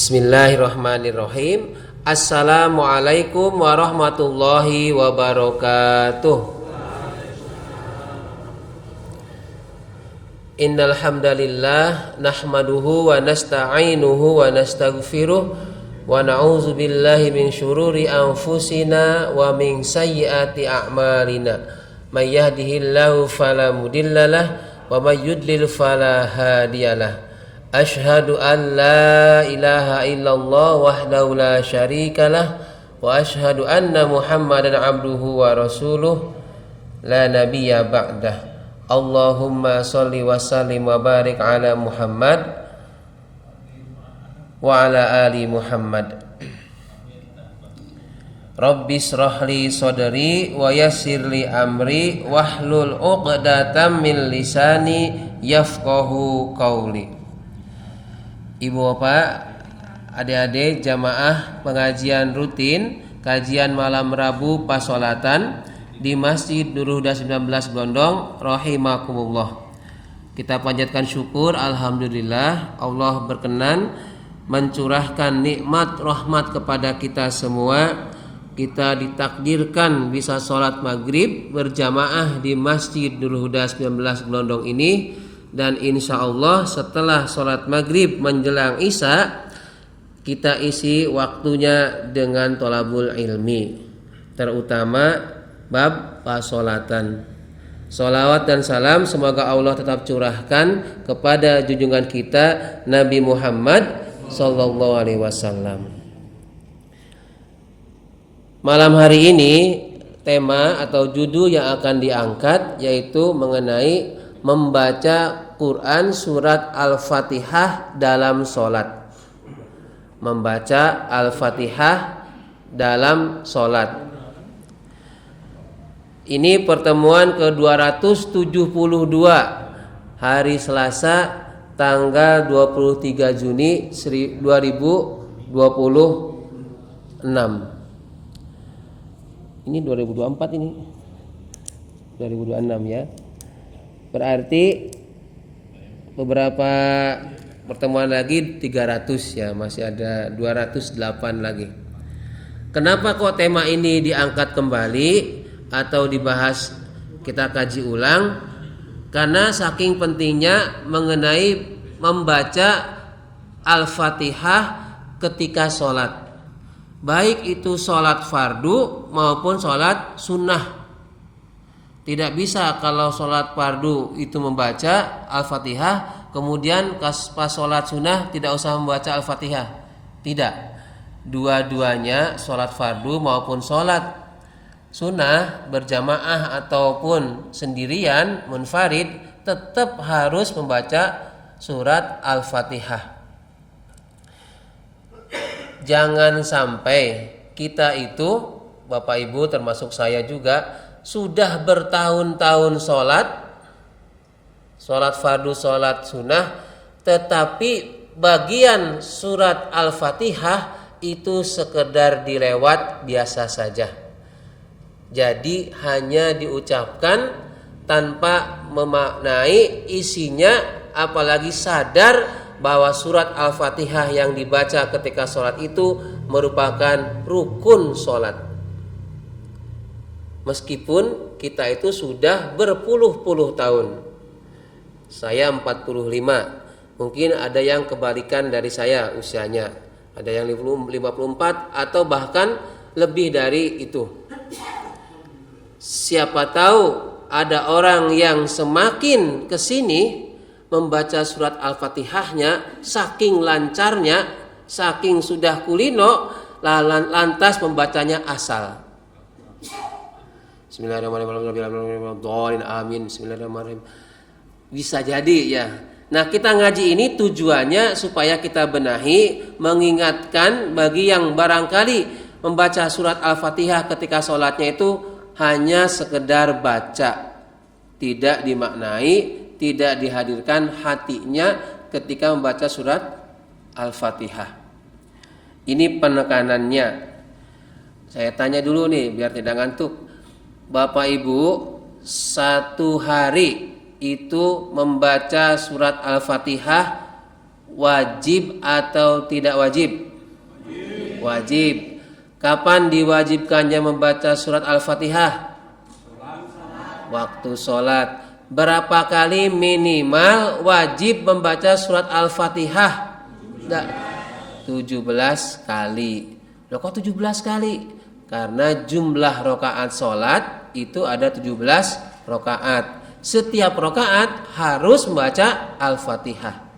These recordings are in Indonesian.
Bismillahirrahmanirrahim. Assalamualaikum warahmatullahi wabarakatuh. Innal hamdalillah nahmaduhu wa nasta'inuhu wa nastaghfiruh wa na'udzu billahi min syururi anfusina wa min sayyiati a'malina. May yahdihillahu fala mudhillalah wa may yudlil fala hadiyalah. Ashhadu an la ilaha illallah wahdahu la syarikalah wa ashhadu anna Muhammadan abduhu wa rasuluh la nabiyya ba'dah. Allahumma sholli wa sallim wa barik ala Muhammad wa ala ali Muhammad. Rabbi shrah li sadri wa yassir li amri wahlul 'uqdatam min lisani yafqahu qawli. Ibu bapak, adik-adik jamaah pengajian rutin kajian malam Rabu Pasolatan di Masjid Nurul Huda 19 Gondong rahimakumullah. Kita panjatkan syukur, alhamdulillah Allah berkenan mencurahkan nikmat rahmat kepada kita semua. Kita ditakdirkan bisa sholat maghrib berjamaah di Masjid Nurul Huda 19 Gondong ini. Dan insya Allah setelah sholat maghrib menjelang isya kita isi waktunya dengan tholabul ilmi, terutama bab pasolatan. Sholawat dan salam semoga Allah tetap curahkan kepada junjungan kita Nabi Muhammad Sallallahu Alaihi Wasallam. Malam hari ini tema atau judul yang akan diangkat yaitu mengenai membaca Quran surat Al-Fatihah dalam sholat. Membaca Al-Fatihah dalam sholat. Ini pertemuan ke-272 hari Selasa tanggal 23 Juni 2026. Ini 2024 ini. 2026 ya. Berarti beberapa pertemuan lagi 300 ya, masih ada 208 lagi. Kenapa kok tema ini diangkat kembali atau dibahas, kita kaji ulang? Karena saking pentingnya mengenai membaca Al-Fatihah ketika sholat, baik itu sholat fardu maupun sholat sunnah. Tidak bisa kalau sholat fardu itu membaca Al-Fatihah, kemudian pas sholat sunnah tidak usah membaca Al-Fatihah. Tidak. Dua-duanya sholat fardu maupun sholat sunnah berjamaah ataupun sendirian munfarid tetap harus membaca surat Al-Fatihah. Jangan sampai kita itu, Bapak Ibu termasuk saya juga, sudah bertahun-tahun sholat fardu, sholat sunnah, tetapi bagian surat Al-Fatihah itu sekedar dilewat biasa saja. Jadi hanya diucapkan tanpa memaknai isinya, apalagi sadar bahwa surat Al-Fatihah yang dibaca ketika sholat itu merupakan rukun sholat. Meskipun kita itu sudah berpuluh-puluh tahun. Saya 45. Mungkin ada yang kebalikan dari saya usianya. Ada yang 54 atau bahkan lebih dari itu. Siapa tahu ada orang yang semakin kesini membaca surat Al-Fatihahnya saking lancarnya, saking sudah kulino, lantas membacanya asal. Bismillahirrahmanirrahim. Amin. Bismillahirrahmanirrahim. Bisa jadi ya. Nah, kita ngaji ini tujuannya supaya kita benahi, mengingatkan bagi yang barangkali membaca surat Al-Fatihah ketika sholatnya itu hanya sekedar baca, tidak dimaknai, tidak dihadirkan hatinya ketika membaca surat Al-Fatihah. Ini penekanannya. Saya tanya dulu nih biar tidak ngantuk. Bapak Ibu satu hari itu membaca surat Al-Fatihah wajib atau tidak wajib? Wajib. Kapan diwajibkannya membaca surat Al-Fatihah? Waktu sholat. Berapa kali minimal wajib membaca surat Al-Fatihah? 17 kali. Loh kok 17 kali? Karena jumlah rakaat sholat itu ada 17 rakaat. Setiap rakaat harus membaca Al-Fatihah.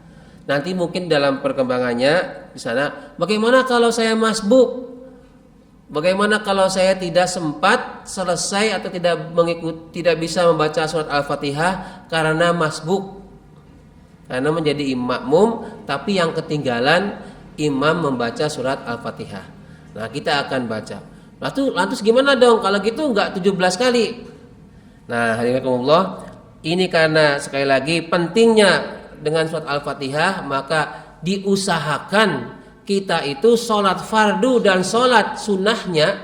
Nanti mungkin dalam perkembangannya di sana, bagaimana kalau saya masbuk? Bagaimana kalau saya tidak sempat selesai atau tidak bisa membaca surat Al-Fatihah karena masbuk? Karena menjadi makmum tapi yang ketinggalan imam membaca surat Al-Fatihah. Nah, kita akan baca. Lantas gimana dong kalau gitu enggak 17 kali? Nah, hadirin ini karena sekali lagi pentingnya dengan surat Al-Fatihah, maka diusahakan kita itu sholat fardu dan sholat sunnahnya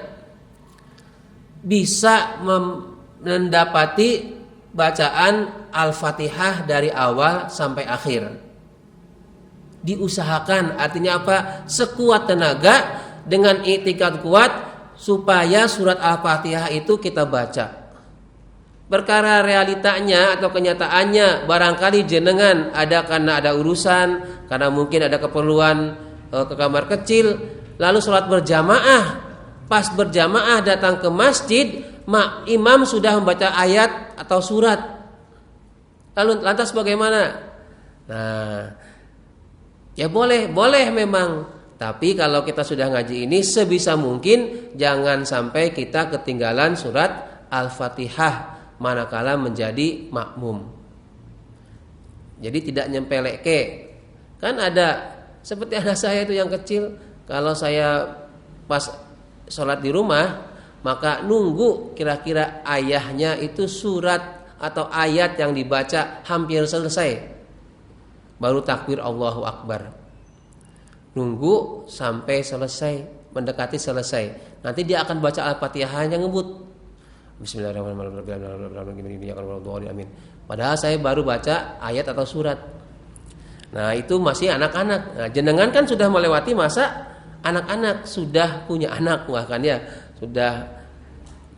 bisa mendapati bacaan Al-Fatihah dari awal sampai akhir. Diusahakan artinya apa? Sekuat tenaga dengan i'tikad kuat supaya surat Al-Fatihah itu kita baca. Perkara realitanya atau kenyataannya barangkali jenengan karena ada urusan, karena mungkin ada keperluan ke kamar kecil, lalu sholat berjamaah. Pas berjamaah datang ke masjid, imam sudah membaca ayat atau surat. Lalu lantas bagaimana? Nah, ya boleh memang. Tapi kalau kita sudah ngaji ini sebisa mungkin jangan sampai kita ketinggalan surat Al-Fatihah manakala menjadi makmum. Jadi tidak nyempeleke. Kan ada seperti anak saya itu yang kecil, kalau saya pas sholat di rumah maka nunggu kira-kira ayahnya itu surat atau ayat yang dibaca hampir selesai, baru takbir Allahu Akbar. Nunggu sampai selesai, mendekati selesai. Nanti dia akan baca Al-Fatihahnya ngebut. Bismillahirrahmanirrahim. Padahal saya baru baca ayat atau surat. Nah, itu masih anak-anak. Nah, jenengan kan sudah melewati masa anak-anak, sudah punya anak bahkan ya, sudah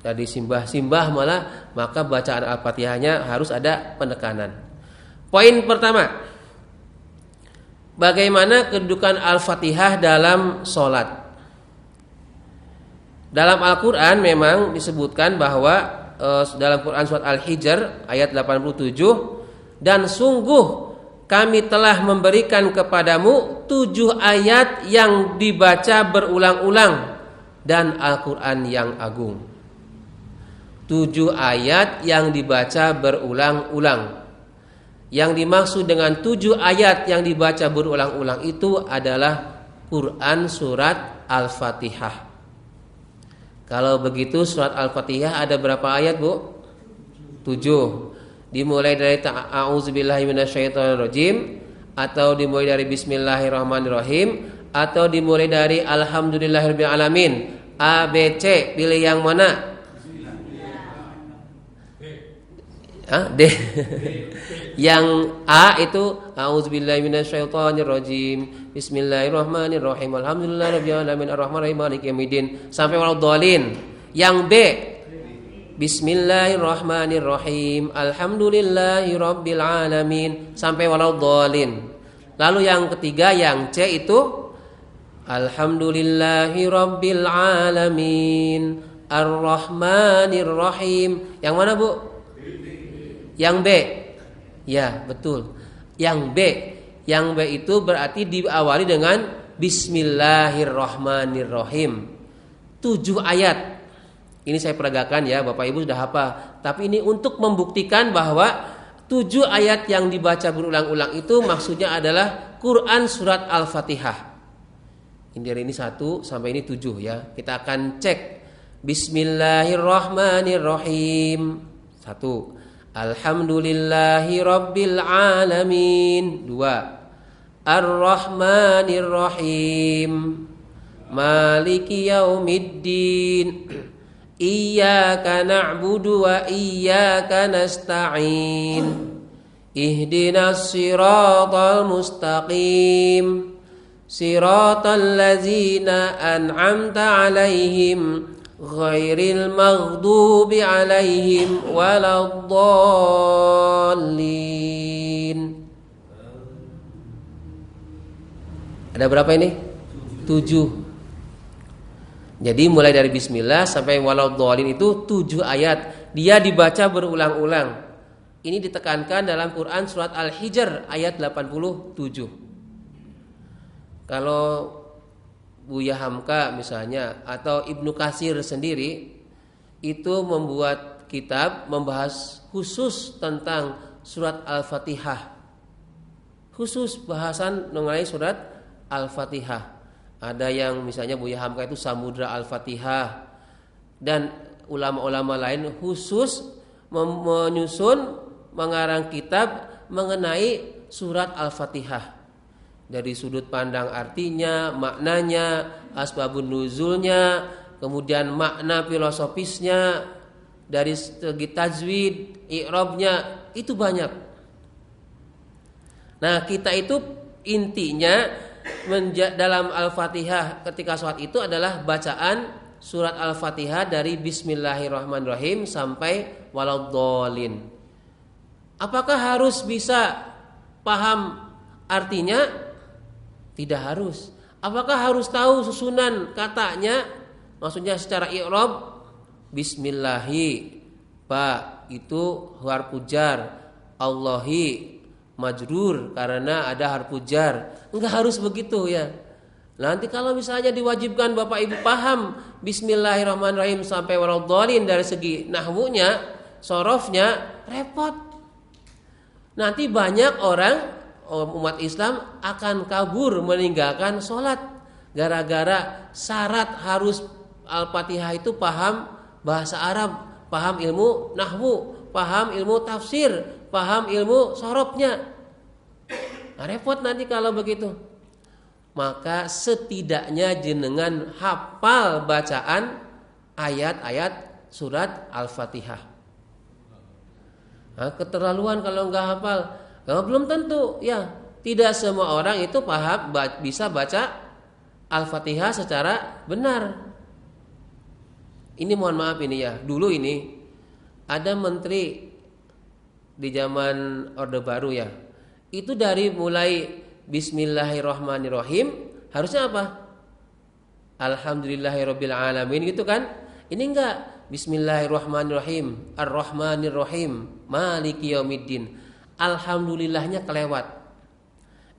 tadi simbah malah, maka bacaan Al-Fatihahnya harus ada penekanan. Poin pertama, bagaimana kedudukan Al-Fatihah dalam sholat? Dalam Al-Quran memang disebutkan bahwa dalam Quran surat Al-Hijr ayat 87, dan sungguh kami telah memberikan kepadamu 7 ayat yang dibaca berulang-ulang dan Al-Quran yang agung. 7 ayat yang dibaca berulang-ulang. Yang dimaksud dengan 7 ayat yang dibaca berulang-ulang itu adalah Quran surat Al-Fatihah. Kalau begitu surat Al-Fatihah ada berapa ayat, Bu? 7. Dimulai dari A'udzubillahi minasyaitonirrajim, atau dimulai dari Bismillahirrahmanirrahim, atau dimulai dari Alhamdulillahirabbil alamin. A, B, C, pilih yang mana? D. Yang A itu A'udzubillahi minasyaitonirrajim, Bismillahirrahmanirrahim, Alhamdulillahirabbil alamin, arrahmanirrahim, maliki yaumiddin, sampai waladhdallin. Yang B, Bismillahirrahmanirrahim, Alhamdulillahirabbil alamin, sampai waladhdallin. Lalu yang ketiga, yang C itu Alhamdulillahirabbil alamin, arrahmanirrahim. Yang mana, Bu? Yang B. Ya, betul. Yang B. Yang B itu berarti diawali dengan Bismillahirrahmanirrahim. 7 ayat. Ini saya peragakan ya, Bapak Ibu sudah hafal. Tapi ini untuk membuktikan bahwa 7 ayat yang dibaca berulang-ulang itu maksudnya adalah Quran surat Al-Fatihah. Ini dari ini 1 sampai ini 7 ya. Kita akan cek. Bismillahirrahmanirrahim. 1. Alhamdulillahirabbil alamin. 2. Ar-Rahmanir-Rahim, Maliki yaumiddin, Iyyaka na'budu wa iyyaka nasta'in, Ihdinas siratal mustaqim siratal ladzina an'amta 'alaihim ghairil maghdubi 'alaihim waladdallin. Ada berapa ini? 7. Jadi mulai dari bismillah sampai waladdallin itu 7 ayat. Dia dibaca berulang-ulang. Ini ditekankan dalam Quran surat Al-Hijr ayat 87. Kalau Buya Hamka misalnya atau Ibnu Katsir sendiri itu membuat kitab membahas khusus tentang surat Al-Fatihah. Khusus bahasan mengenai surat Al-Fatihah. Ada yang misalnya Buya Hamka itu Samudra Al-Fatihah, dan ulama-ulama lain khusus menyusun mengarang kitab mengenai surat Al-Fatihah dari sudut pandang artinya, maknanya, asbabun nuzulnya, kemudian makna filosofisnya, dari segi tajwid, i'rabnya, itu banyak. Nah, kita itu intinya dalam Al-Fatihah ketika sholat itu adalah bacaan surat Al-Fatihah dari Bismillahirrahmanirrahim sampai waladdallin. Apakah harus bisa paham artinya? Tidak harus. Apakah harus tahu susunan katanya? Maksudnya secara i'rab, bismillahi, ba itu harfu jar, Allahi majrur karena ada harfu jar. Enggak harus begitu ya. Nanti kalau misalnya diwajibkan Bapak Ibu paham bismillahirrahmanirrahim sampai waladdallin dari segi nahwunya, sorofnya, repot. Nanti banyak orang umat Islam akan kabur meninggalkan sholat gara-gara syarat harus Al-Fatihah itu paham bahasa Arab, paham ilmu nahwu, paham ilmu tafsir, paham ilmu sorofnya. Nah, repot nanti kalau begitu. Maka setidaknya jenengan hafal bacaan ayat-ayat surat Al-Fatihah. Nah, keterlaluan kalau nggak hafal. Nah, belum tentu ya. Tidak semua orang itu paham bisa baca Al-Fatihah secara benar. Ini mohon maaf ini ya. Dulu ini ada menteri di zaman Orde Baru ya. Itu dari mulai Bismillahirrahmanirrahim harusnya apa? Alhamdulillahirabbil alamin gitu kan? Ini enggak. Bismillahirrahmanirrahim, Ar-Rahmanirrahim, Maliki Yaumiddin. Alhamdulillahnya kelewat.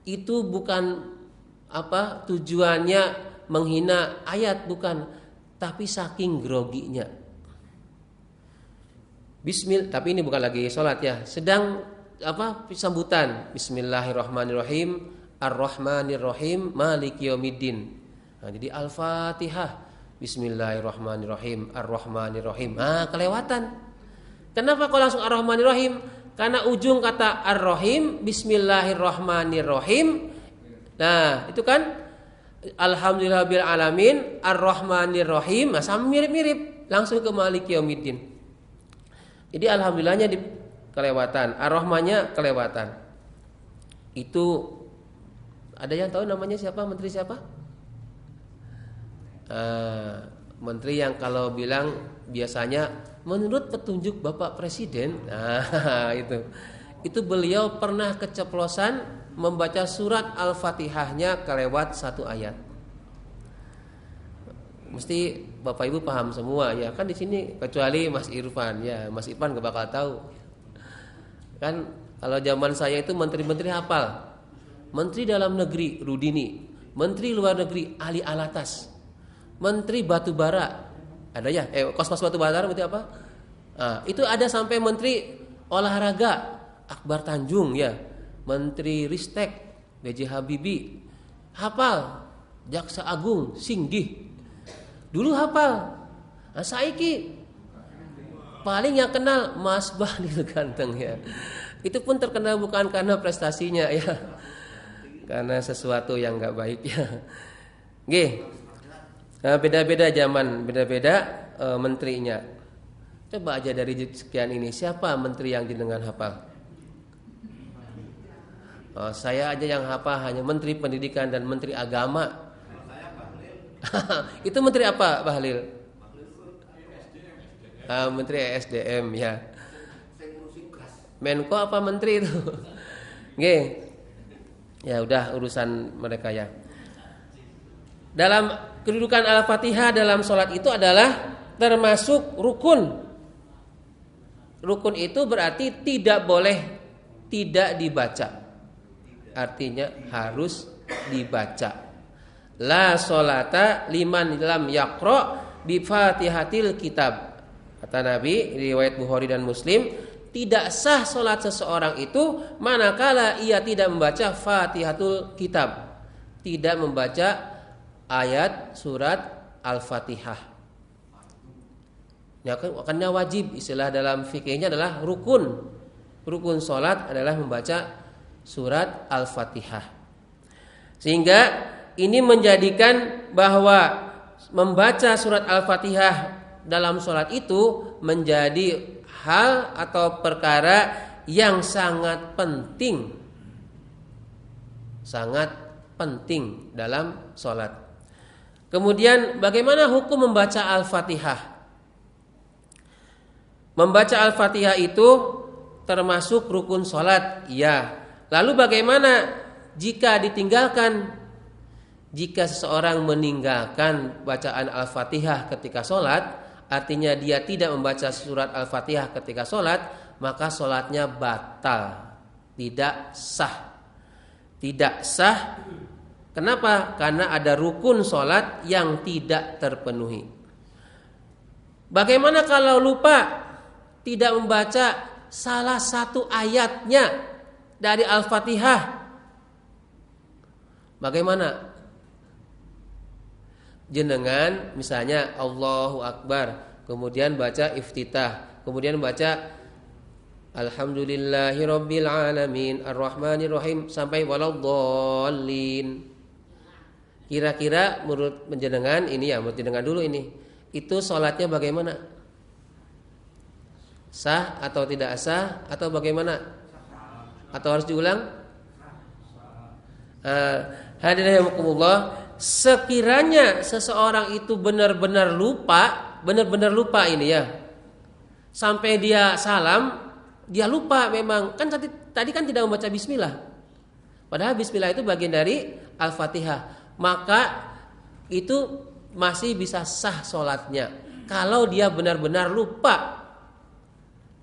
Itu bukan apa tujuannya menghina ayat, bukan, tapi saking groginya. Tapi ini bukan lagi sholat ya, sedang apa sambutan. Bismillahirrahmanirrahim, Ar-Rahmanirrahim, Maliki Yaumiddin. Nah, jadi Al-Fatihah. Bismillahirrahmanirrahim, Ar-Rahmanirrahim. Ah, kelewatan. Kenapa kok langsung Ar-Rahmanirrahim? Karena ujung kata Ar-Rahim, Bismillahirrahmanirrahim. Nah, itu kan Alhamdulillahirabbil alamin, Ar-Rahmanirrahim. Nah, sama mirip-mirip, langsung ke Maliki Yaumiddin. Jadi alhamdulillahnya kelewatan, Ar-Rahmannya kelewatan. Itu ada yang tahu namanya siapa? Menteri siapa? Menteri yang kalau bilang biasanya menurut petunjuk Bapak Presiden. Nah, itu beliau pernah keceplosan membaca surat Al-Fatihahnya kelewat 1 ayat. Mesti Bapak Ibu paham semua ya kan di sini, kecuali Mas Irfan ya. Mas Irfan gak bakal tahu. Kan kalau zaman saya itu menteri-menteri hafal. Menteri Dalam Negeri Rudini, Menteri Luar Negeri Ali Alatas, Menteri Batubara, ada ya? Kosmas Batubara berarti apa? Nah, itu ada sampai Menteri Olahraga Akbar Tanjung ya, Menteri Ristek B.J. Habibie, hafal. Jaksa Agung Singgih, dulu hafal. Nah, saiki paling yang kenal Mas Bahlil Ganteng ya. Itu pun terkenal bukan karena prestasinya ya, karena sesuatu yang nggak baik ya. Nggih. Nah, beda-beda zaman, beda-beda menterinya. Coba aja dari sekian ini, siapa menteri yang jenengan hafal? Saya aja yang hafal hanya Menteri Pendidikan dan Menteri Agama. Itu Menteri apa, Pak Halil? Menteri SDM ya. Menko apa Menteri itu? Oke. Ya udah urusan mereka ya. Dalam kedudukan Al-Fatihah dalam sholat itu adalah termasuk rukun. Rukun itu berarti tidak boleh tidak dibaca. Artinya harus dibaca. La sholata liman lam yaqra bi Fatihatil kitab. Kata Nabi riwayat Bukhari dan Muslim, tidak sah sholat seseorang itu manakala ia tidak membaca Fatihatul kitab, tidak membaca ayat surat Al-Fatihah. Ya kan, karena wajib, istilah dalam fikihnya adalah rukun. Rukun sholat adalah membaca surat Al-Fatihah. Sehingga ini menjadikan bahwa membaca surat Al-Fatihah dalam sholat itu menjadi hal atau perkara yang sangat penting. Sangat penting dalam sholat. Kemudian bagaimana hukum membaca Al-Fatihah? Membaca Al-Fatihah itu termasuk rukun sholat, ya. Lalu bagaimana jika ditinggalkan? Jika seseorang meninggalkan bacaan Al-Fatihah ketika sholat, artinya dia tidak membaca surat Al-Fatihah ketika sholat, maka sholatnya batal, tidak sah. Tidak sah. Kenapa? Karena ada rukun sholat yang tidak terpenuhi. Bagaimana kalau lupa tidak membaca salah satu ayatnya dari Al-Fatihah? Bagaimana? Jenengan misalnya Allahu Akbar, kemudian baca iftitah, kemudian baca Alhamdulillahirabbil alamin arrahmanirrahim sampai waladdallin. Kira-kira menurut jenengan ini ya, menurut jenengan dulu ini, itu sholatnya bagaimana? Sah atau tidak sah atau bagaimana? Atau harus diulang? Hadirin rahimakumullah, sekiranya seseorang itu benar-benar lupa ini ya, sampai dia salam, dia lupa memang kan tadi kan tidak membaca bismillah. Padahal bismillah itu bagian dari Al-Fatihah. Maka itu masih bisa sah sholatnya kalau dia benar-benar lupa.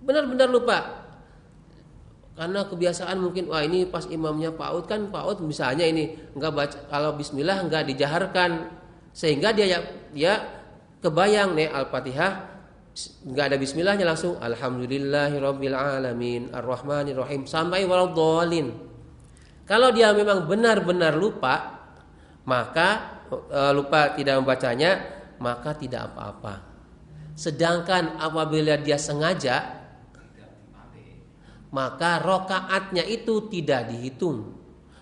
Benar-benar lupa. Karena kebiasaan mungkin ini pas imamnya PAUD kan PAUD misalnya ini enggak baca, kalau bismillah enggak dijaharkan, sehingga dia kebayang nih Al-Fatihah enggak ada bismillahnya, langsung alhamdulillahirabbil alamin arrahmanirrahim sampai waladdallin. Kalau dia memang benar-benar lupa, maka lupa tidak membacanya, maka tidak apa-apa. Sedangkan apabila dia sengaja, maka rokaatnya itu tidak dihitung.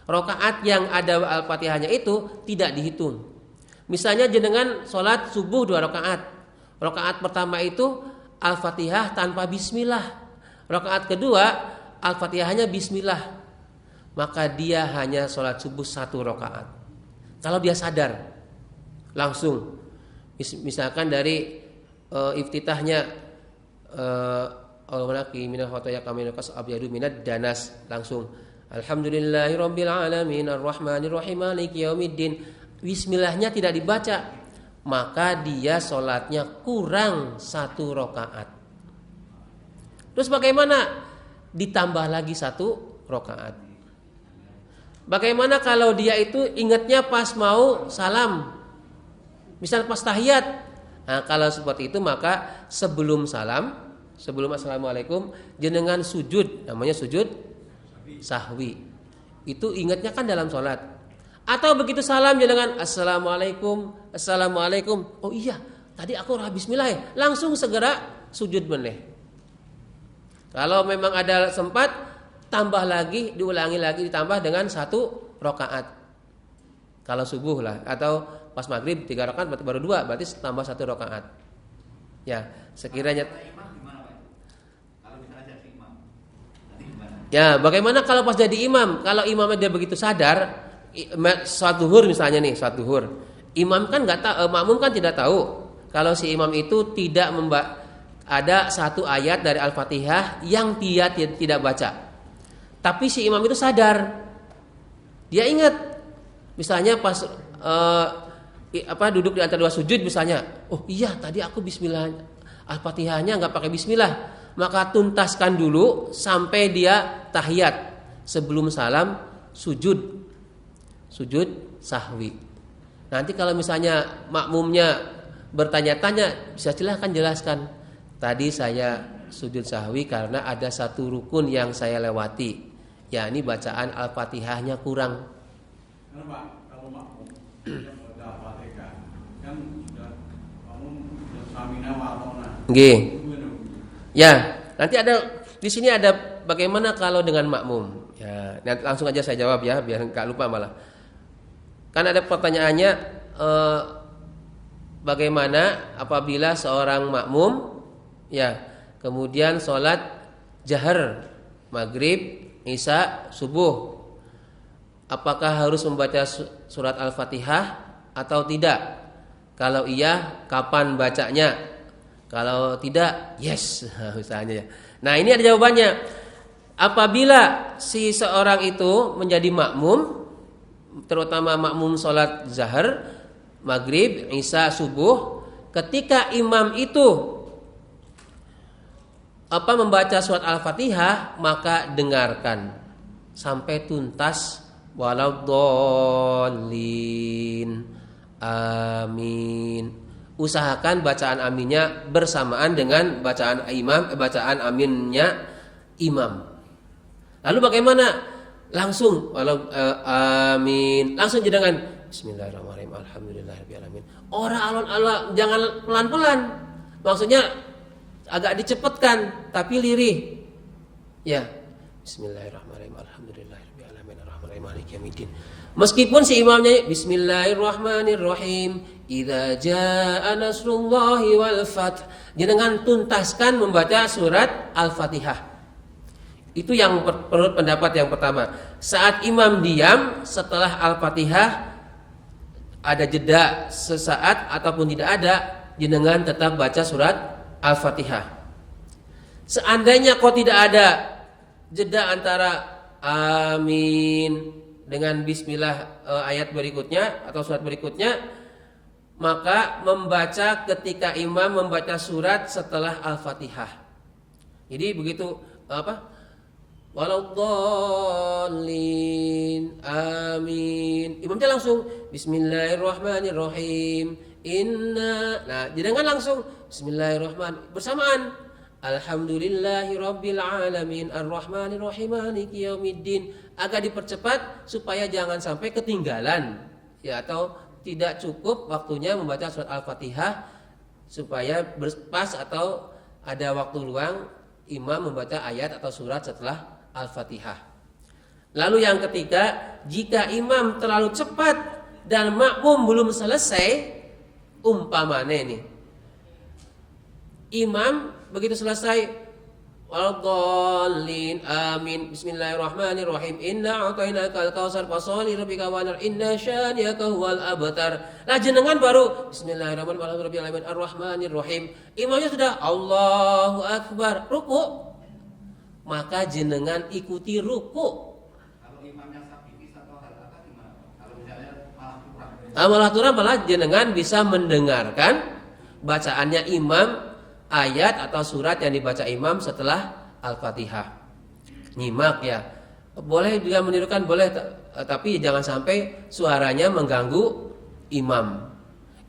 Rokaat yang ada Al-Fatihahnya itu tidak dihitung. Misalnya jenengan sholat subuh 2 rokaat. Rokaat pertama itu Al-Fatihah tanpa bismillah. Rokaat kedua Al-Fatihahnya bismillah. Maka dia hanya sholat subuh 1 rokaat. Kalau dia sadar langsung, misalkan dari iftitahnya Al-Malaki minal khotoya kaminal kas abyadu minad danas, langsung alhamdulillahirabbil alamin arrahmanirrahim maliki yaumiddin, bismillahnya tidak dibaca, maka dia sholatnya kurang 1 rokaat. Terus bagaimana? Ditambah lagi 1 rokaat. Bagaimana kalau dia itu ingatnya pas mau salam, misal pas tahiyat? Nah, kalau seperti itu maka sebelum salam, sebelum assalamualaikum, jenengan sujud, namanya sujud sahwi. Itu ingatnya kan dalam sholat. Atau begitu salam jenengan assalamualaikum, assalamualaikum. Oh iya, tadi aku bismillah ya. Langsung segera sujud meneh. Kalau memang ada sempat, tambah lagi, diulangi lagi, ditambah dengan 1 rokaat. Kalau subuh lah, atau pas maghrib 3 rokaat berarti baru 2, berarti tambah 1 rokaat. Ya, sekiranya Ya, bagaimana kalau pas jadi imam? Kalau imamnya dia begitu sadar, sholat duhur misalnya nih, sholat duhur. Imam kan nggak tahu, makmum kan tidak tahu kalau si imam itu tidak ada satu ayat dari Al-Fatihah yang dia tidak baca. Tapi si imam itu sadar, dia ingat, misalnya pas duduk di antara dua sujud misalnya, oh iya tadi aku Bismillah, Al-Fatihahnya nggak pakai Bismillah, maka tuntaskan dulu sampai dia tahiyat sebelum salam sujud sahwi. Nanti kalau misalnya makmumnya bertanya-tanya, bisa silahkan jelaskan. Tadi saya sujud sahwi karena ada satu rukun yang saya lewati, yakni bacaan Al-Fatihahnya kurang. Kenapa? Kalau makmum baca Al-Fatihah kan sudah makmum samina wa atona. Nggih. Ya, nanti ada di sini ada bagaimana kalau dengan makmum. Ya, nanti langsung aja saya jawab ya, biar enggak lupa malah. Kan ada pertanyaannya, bagaimana apabila seorang makmum ya kemudian sholat jahar maghrib, isya, subuh, apakah harus membaca surat Al-Fatihah atau tidak? Kalau iya, kapan bacanya? Kalau tidak, yes, misalnya ya. Nah, ini ada jawabannya. Apabila si seorang itu menjadi makmum, terutama makmum sholat zahar, maghrib, isya, subuh, ketika imam itu membaca surat Al-Fatihah, maka dengarkan sampai tuntas, waladdallin, amin. Usahakan bacaan aminnya bersamaan dengan bacaan aminnya imam. Lalu bagaimana? Langsung amin. Langsung jangan bismillahirrahmanirrahim, alhamdulillahirabbil alamin. Ora alon-alon, jangan pelan-pelan. Maksudnya agak dicepatkan tapi lirih. Ya. Bismillahirrahmanirrahim, alhamdulillahirabbil alamin, arrahmanirrahim, maliki yaumiddin. Meskipun si imamnya bismillahirrahmanirrahim, idza jaa nasrullahi wal fath, jenengan tuntaskan membaca surat Al-Fatihah. Itu yang menurut pendapat yang pertama. Saat imam diam setelah Al-Fatihah, ada jeda sesaat ataupun tidak ada, jenengan tetap baca surat Al-Fatihah. Seandainya kok tidak ada jeda antara amin dengan bismillah ayat berikutnya atau surat berikutnya, maka membaca ketika imam membaca surat setelah Al-Fatihah. Jadi begitu waladdallin, amin, imamnya langsung bismillahirrahmanirrahim, inna. Nah, jangan langsung bismillahirrahmanirrahim bersamaan, alhamdulillahirabbil alamin, arrahmanirrahim, maliki yaumiddin. Agak dipercepat supaya jangan sampai ketinggalan ya, atau tidak cukup waktunya membaca surat Al-Fatihah, supaya berpas atau ada waktu luang imam membaca ayat atau surat setelah Al-Fatihah. Lalu yang ketiga, jika imam terlalu cepat dan makmum belum selesai, umpamanya ini imam begitu selesai waladdallin, amin, bismillahirrahmanirrahim, inna a'tainakal kautsar fasholli rabbika wanhar, inna syani'aka huwal abtar. Lah jenengan baru bismillahirrahmanirrahim, arrahmanirrahim, imamnya sudah Allahu akbar, ruku, maka jenengan ikuti ruku. Kalau imamnya sabihis atau hal-hal gimana? Kalau misalnya malah turun, malah jenengan bisa mendengarkan bacaannya imam, ayat atau surat yang dibaca imam setelah Al-Fatihah. Nyimak ya. Boleh juga menirukan, boleh, tapi jangan sampai suaranya mengganggu imam.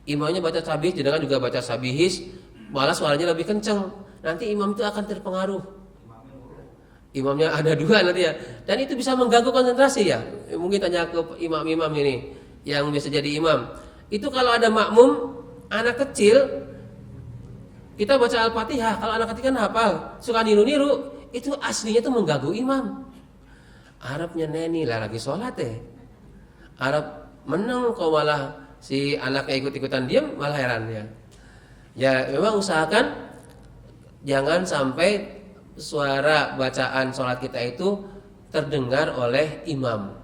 Imamnya baca sabihis, jenengan juga baca sabihis, malah suaranya lebih kencang. Nanti imam itu akan terpengaruh. Imamnya ada dua nanti ya, dan itu bisa mengganggu konsentrasi ya. Mungkin tanya ke imam-imam ini yang biasa jadi imam. Itu kalau ada makmum anak kecil, kita baca Al-Fatihah, kalau anak kecil kan hafal, suka niru-niru, itu aslinya itu mengganggu imam. Arabnya neni lah lagi sholat Arab menang kok malah si anaknya ikut-ikutan diam, malah heran ya. Ya memang usahakan jangan sampai suara bacaan sholat kita itu terdengar oleh imam.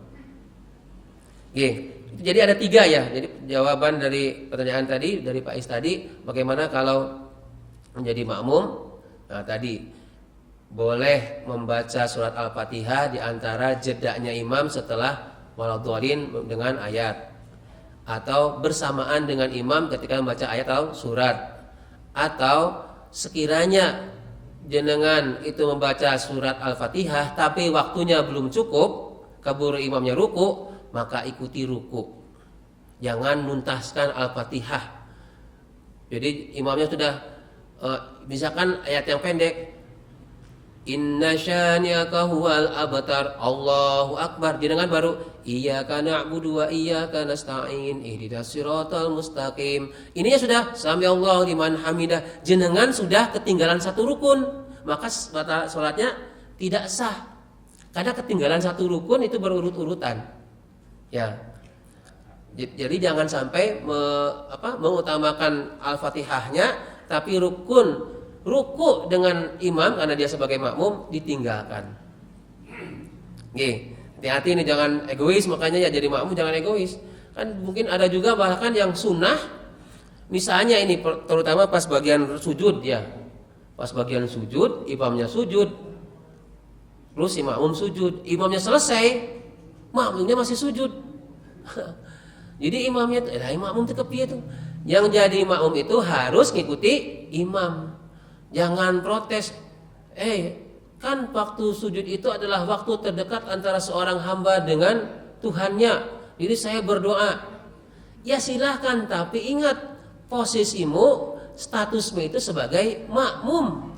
Jadi ada 3 ya. Jadi jawaban dari pertanyaan tadi dari Pak Is tadi, bagaimana kalau menjadi makmum? Nah, tadi boleh membaca surat Al-Fatihah di antara jedanya imam setelah waladhdallin dengan ayat, atau bersamaan dengan imam ketika membaca ayat atau surat, atau sekiranya jenengan itu membaca surat Al-Fatihah tapi waktunya belum cukup, keburu imamnya ruku, maka ikuti ruku. Jangan nuntaskan Al-Fatihah. Jadi imamnya sudah misalkan ayat yang pendek, inna syani'aka huwal abtar, Allahu akbar, jenengan baru iyyaka na'budu wa iyyaka nasta'in ihdinas siratal mustaqim. Ininya sudah sami Allahu liman hamidah, jenengan sudah ketinggalan satu rukun, maka salatnya tidak sah. Karena ketinggalan satu rukun itu berurut-urutan. Ya. Jadi jangan sampai mengutamakan Al-Fatihahnya tapi ruku dengan imam karena dia sebagai makmum ditinggalkan. Hati-hati nih, jangan egois, makanya ya jadi makmum jangan egois. Kan mungkin ada juga bahkan yang sunnah, misalnya ini terutama pas bagian sujud ya. Pas bagian sujud, imamnya sujud, terus si makmum sujud, imamnya selesai, makmumnya masih sujud. Jadi imamnya, makmum itu kepiye tuh? Yang jadi makmum itu harus ngikuti imam. Jangan protes. Kan waktu sujud itu adalah waktu terdekat antara seorang hamba dengan Tuhannya. Jadi saya berdoa. Ya silahkan, tapi ingat posisimu, statusmu itu sebagai makmum.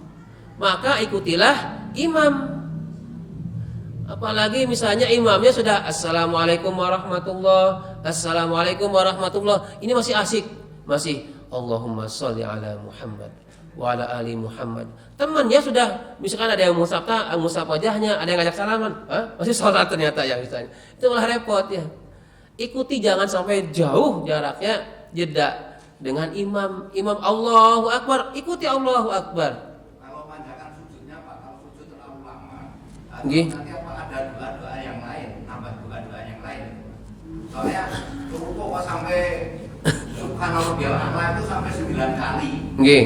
Maka ikutilah imam. Apalagi misalnya imamnya sudah Assalamualaikum warahmatullah, Assalamualaikum warahmatullah, ini masih asik, masih Allahumma sholli ala Muhammad wa ala ali Muhammad. Temannya sudah, misalkan ada yang musab wajahnya, ada yang ngajak salaman, masih sholat ternyata ya misalnya. Itu malah repot ya. Ikuti, jangan sampai jauh jaraknya, jeda dengan imam. Imam Allahu Akbar, ikuti Allahu Akbar. Kalau panjangkan sujudnya Pak, kalau sujud terlalu lama, Nggih. nanti ada doa-doa yang lain, nambah doa-doa yang lain. Soalnya ruku kok sampai subhanallah itu sampai 9 kali. Nggih.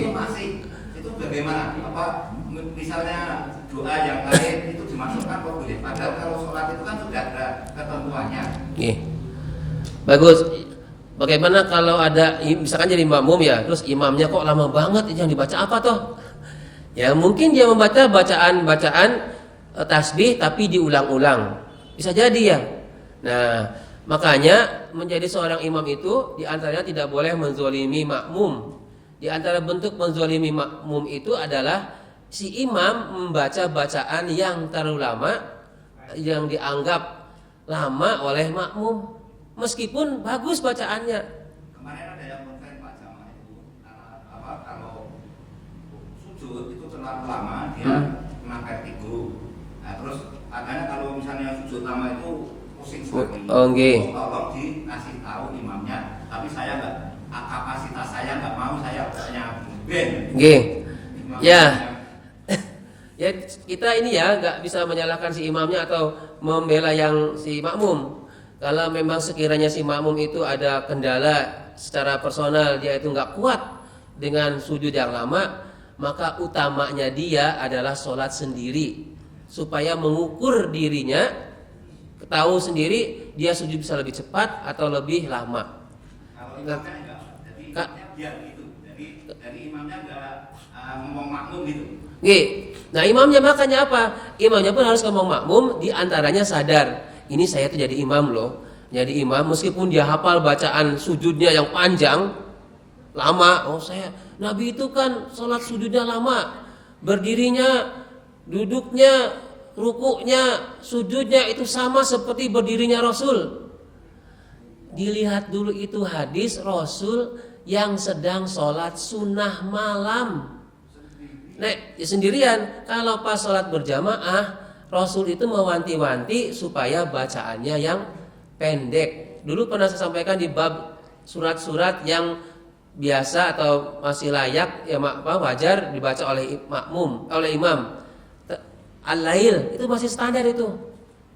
Itu bagaimana? Apa misalnya doa yang lain itu dimasukkan kok boleh? Padahal kalau sholat itu kan sudah ada ketentuannya. Nggih. Bagus. Bagaimana kalau ada misalkan jadi makmum ya, terus imamnya kok lama banget, yang dibaca apa toh? Ya mungkin dia membaca bacaan tasbih tapi diulang-ulang. Bisa jadi ya. Nah, makanya menjadi seorang imam itu diantaranya tidak boleh menzolimi makmum. Di antara bentuk menzolimi makmum itu adalah si imam membaca bacaan yang terlalu lama, yang dianggap lama oleh makmum, meskipun bagus bacaannya. Kemarin ada yang konten Pak Jamaah itu kalau sujud itu terlalu lama dia kena vertigo. Nah, terus katanya kalau misalnya sujud lama itu pusing sekali. Tolong dikasih tahu imamnya, tapi saya enggak, kapasitas saya enggak mau, saya hanya ben. Ya. Ya kita ini ya enggak bisa menyalahkan si imamnya atau membela yang si makmum. Kalau memang sekiranya si makmum itu ada kendala secara personal, dia itu enggak kuat dengan sujud yang lama, maka utamanya dia adalah sholat sendiri supaya mengukur dirinya, tahu sendiri dia sujud bisa lebih cepat atau lebih lama. Kalau imamnya enggak, jadi imamnya biar gitu. Jadi imamnya enggak ngomong makmum gitu. Nah imamnya makanya apa? Imamnya pun harus ngomong makmum, diantaranya sadar, ini saya tuh jadi imam loh. Jadi imam meskipun dia hafal bacaan sujudnya yang panjang, lama. Nabi itu kan sholat sujudnya lama, berdirinya, duduknya, rukuknya, sujudnya itu sama seperti berdirinya Rasul. Dilihat dulu itu hadis Rasul yang sedang sholat sunnah malam. Sendirian. Kalau pas sholat berjamaah, Rasul itu mewanti-wanti supaya bacaannya yang pendek. Dulu pernah saya sampaikan di bab surat-surat yang biasa atau masih layak ya wajar dibaca oleh makmum, oleh imam. Al-Lail itu masih standar itu.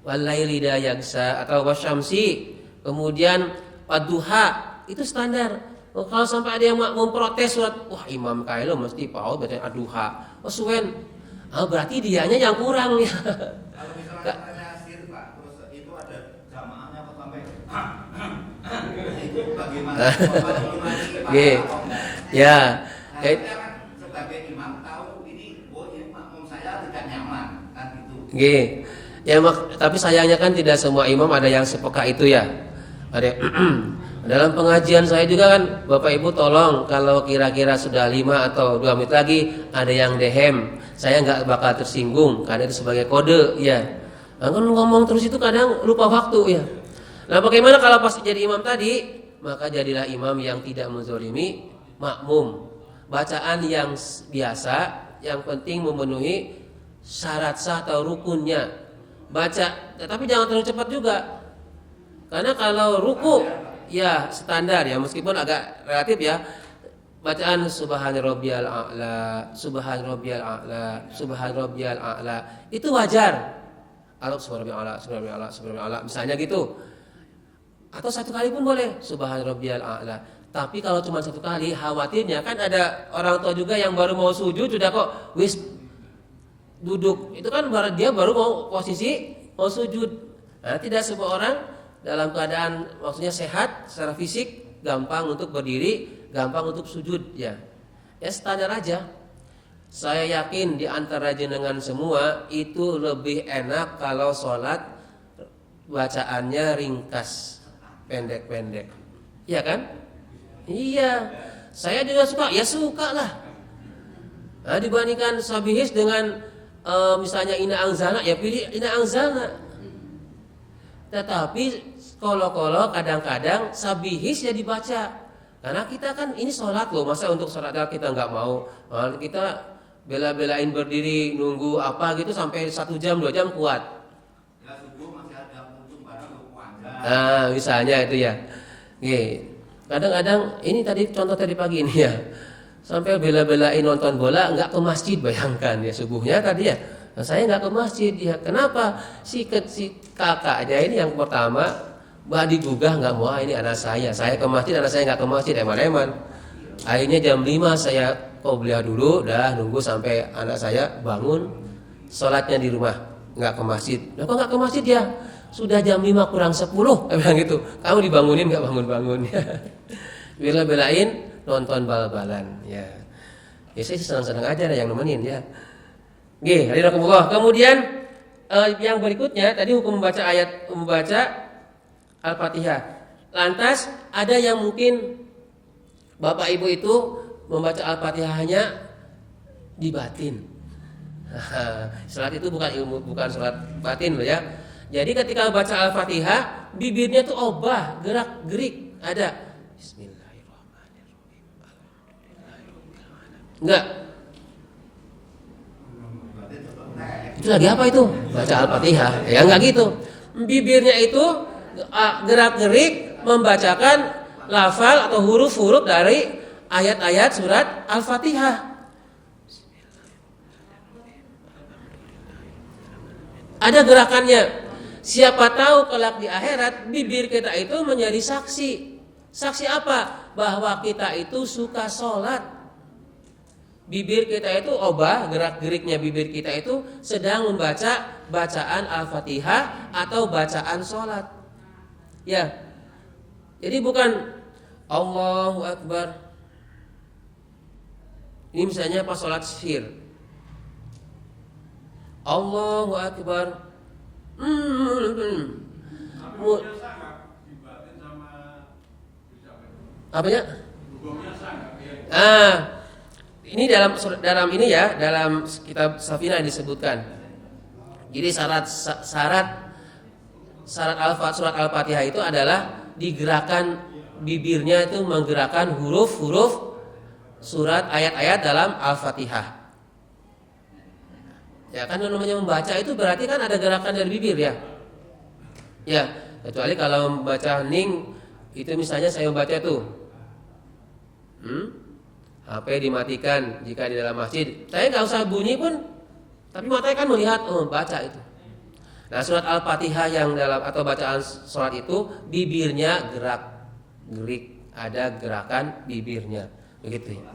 walaili idza yagsa atau wasyamsi, kemudian wadduha, itu standar. Kalau sampai ada yang memprotes surat, wah imam kailo mesti paut baca ad-duha. Oh suwen. Berarti dianya yang kurang ya. Kalau misalnya katanya sir Pak, terus itu ada jamaahnya apa sampai itu bagaimana? Ya. Nah, saya kan sebagai imam tahu ini, oh ini makmum saya tidak nyaman kan gitu. Ya tapi sayangnya kan tidak semua imam ada yang sepeka itu ya. Ada dalam pengajian saya juga kan, Bapak Ibu tolong kalau kira-kira sudah 5 atau 2 menit lagi ada yang dehem, saya nggak bakal tersinggung karena itu sebagai kode ya. Nah, kan ngomong terus itu kadang lupa waktu ya. Nah bagaimana kalau pas jadi imam tadi, maka jadilah imam yang tidak menzolimi makmum. Bacaan yang biasa, yang penting memenuhi syarat sah atau rukunnya. Baca, tapi jangan terlalu cepat juga. Karena kalau ruku ya standar ya, meskipun agak relatif ya. Bacaan subhan rabbiyal a'la, subhan rabbiyal a'la, subhan rabbiyal a'la, itu wajar. Subhan rabbiyal a'la, subhan rabbiyal a'la, subhan rabbiyal a'la, misalnya gitu. Atau satu kali pun boleh, subhan rabbiyal a'la. Tapi kalau cuma satu kali, khawatirnya kan ada orang tua juga yang baru mau sujud sudah kok wis duduk. Itu kan dia baru mau posisi mau sujud. Nah, tidak semua orang dalam keadaan maksudnya sehat secara fisik, gampang untuk berdiri, gampang untuk sujud ya. Ya standar aja. Saya yakin di antara jenengan semua itu lebih enak kalau sholat bacaannya ringkas, pendek-pendek. Iya kan? Iya. Saya juga suka, ya suka lah. Nah, dibandingkan sabihis dengan misalnya ina angzana, ya pilih ina angzana. Tetapi kolo-kolo kadang-kadang sabihis ya dibaca. Karena kita kan ini sholat loh, masa untuk sholat kita nggak mau, kita bela-belain berdiri nunggu apa gitu sampai 1 jam 2 jam kuat. Ya subuh masih ada untung barang panjang. Nah misalnya itu ya. Kadang-kadang ini tadi contoh tadi pagi ini ya, sampai bela-belain nonton bola nggak ke masjid, bayangkan ya subuhnya tadi ya. Nah, saya nggak ke masjid ya. Kenapa? Si kakaknya ini yang pertama badi gugah nggak mau, ini anak saya ke masjid, anak saya nggak ke masjid, eman-eman. Akhirnya jam 5 saya qobliyah dulu, dah nunggu sampai anak saya bangun, sholatnya di rumah, nggak ke masjid. Nah, kok nggak ke masjid ya? Sudah jam 5 kurang 10, bilang gitu. Kamu dibangunin nggak bangun-bangun ya. Bela-belain nonton bal-balan ya. Ya saya senang-senang aja ada yang nemenin ya. Hadiratullah. Kemudian yang berikutnya tadi hukum membaca Al-Fatihah. Lantas ada yang mungkin Bapak Ibu itu membaca Al-Fatihah hanya di batin. Salat itu bukan salat batin loh ya. Jadi ketika baca Al-Fatihah, bibirnya tuh obah, gerak-gerik, ada Bismillahirrahmanirrahim. Enggak. Itu lagi apa itu? Baca Al-Fatihah. Ya enggak gitu. Bibirnya itu gerak-gerik membacakan lafal atau huruf-huruf dari ayat-ayat surat Al-Fatihah. Ada gerakannya. Siapa tahu kelak di akhirat bibir kita itu menjadi saksi. Saksi apa? Bahwa kita itu suka sholat. Bibir kita itu obah, gerak-geriknya bibir kita itu sedang membaca bacaan Al-Fatihah atau bacaan sholat. Ya. Jadi bukan Allahu Akbar. Ini misalnya pas sholat sir. Allahu Akbar. Apanya? Ini dalam ini ya, dalam kitab Safinah disebutkan. Jadi syarat surat Al-Fatihah itu adalah digerakkan bibirnya itu menggerakkan huruf-huruf surat ayat-ayat dalam Al-Fatihah. Ya kan namanya membaca itu berarti kan ada gerakan dari bibir ya. Ya, kecuali kalau membaca hening itu misalnya saya membaca tuh. HP dimatikan jika di dalam masjid. Saya nggak usah bunyi pun, tapi matanya kan melihat, baca itu. Nah, surat Al-Fatihah yang dalam atau bacaan sholat itu bibirnya gerak-gerik, ada gerakan bibirnya, begitu ya.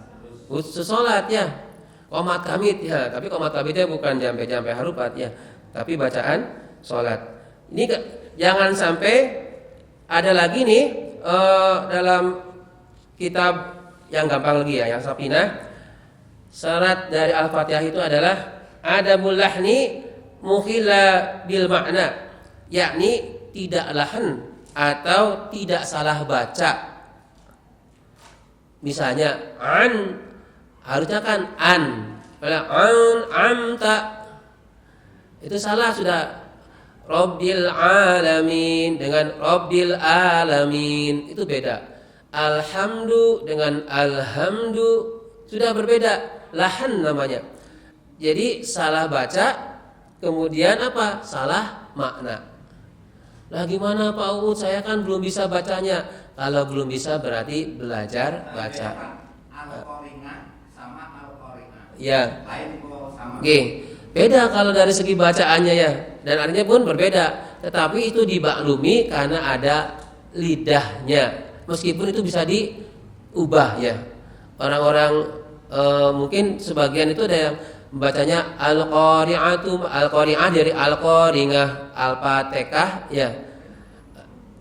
Khusus sholat ya, qomat kamit ya, tapi qomat kamitnya bukan jampe-jampe harupat ya, tapi bacaan sholat. Ini jangan sampai ada lagi nih dalam kitab yang gampang lagi ya, yang Sapinah, syarat dari Al-Fatihah itu adalah adabul lahni mukhilla bil makna, yakni tidak lahan atau tidak salah baca. Misalnya an, harusnya kan an, kalau amta itu salah sudah. Rabbil alamin dengan Rabbil alamin itu beda. Alhamdu dengan alhamdu sudah berbeda, lahan namanya. Jadi salah baca, kemudian apa? Salah makna. Lah gimana Pak Uud? Saya kan belum bisa bacanya. Kalau belum bisa berarti belajar baca. Al-Qarinah sama Al-Qarinah. Ya. Lain kok sama. Oke. Beda kalau dari segi bacaannya ya. Dan artinya pun berbeda. Tetapi itu dimaklumi karena ada lidahnya. Meskipun itu bisa diubah ya. Orang-orang mungkin sebagian itu ada yang membacanya al-qari'ah dari al-qaringah, al-fatihah ya.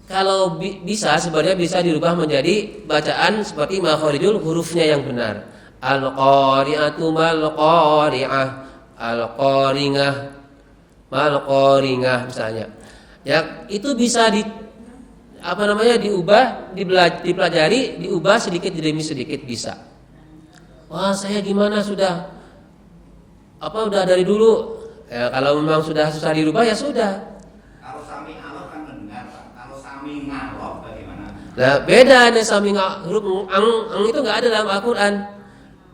Kalau bisa sebenarnya bisa dirubah menjadi bacaan seperti makharijul hurufnya yang benar. Al-qari'atu mal-qari'ah, al-qaringah mal-qaringah misalnya. Ya, itu bisa diubah, dipelajari, diubah sedikit demi sedikit bisa. Wah, saya gimana sudah dari dulu. Ya, kalau memang sudah susah dirubah ya sudah. Kalau sami Allah kan mendengar, Pak. Kalau sami ngalok bagaimana? Nah, beda nih sami huruf ang itu enggak ada dalam Al-Qur'an.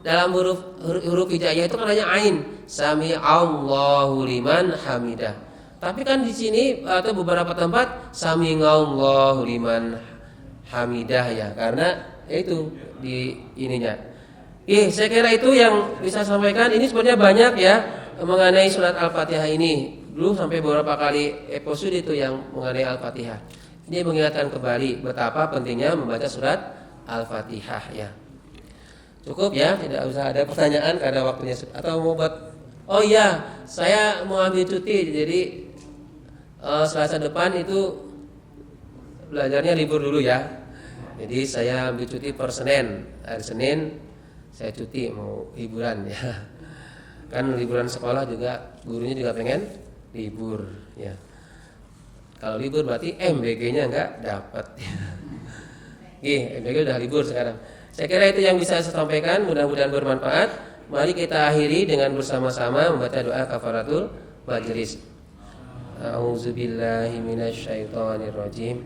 Dalam huruf hijaiyah itu kan hanya ain. Sami Allahu liman hamidah. Tapi kan di sini atau beberapa tempat sami Allahu liman hamidah ya, karena itu di ininya. Saya kira itu yang bisa saya sampaikan. Ini sebenarnya banyak ya mengenai surat Al-Fatihah ini. Dulu sampai beberapa kali episode itu yang mengenai Al-Fatihah. Ini mengingatkan kembali betapa pentingnya membaca surat Al-Fatihah ya. Cukup ya, tidak usah ada pertanyaan karena waktunya atau mau buat. Oh iya, saya mau ambil cuti. Jadi Selasa depan itu belajarnya libur dulu ya. Jadi saya ambil cuti per Senin. Hari Senin saya cuti mau hiburan ya. Kan liburan sekolah juga gurunya juga pengen libur ya. Kalau libur berarti MBG-nya enggak dapat ya. MBG udah libur sekarang. Saya kira itu yang bisa saya sampaikan, mudah-mudahan bermanfaat. Mari kita akhiri dengan bersama-sama membaca doa kafaratul majlis. A'udzubillahi minasyaitonirrajim.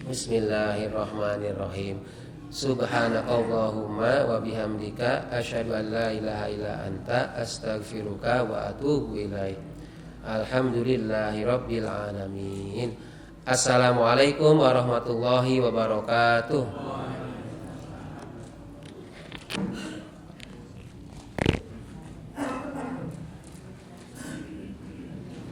Bismillahirrahmanirrahim. Subhanakallahumma wa bihamdika asyhadu an la ilaha illa anta astaghfiruka wa atubu ilaik. Alhamdulillahirabbil alamin. Assalamualaikum warahmatullahi wabarakatuh.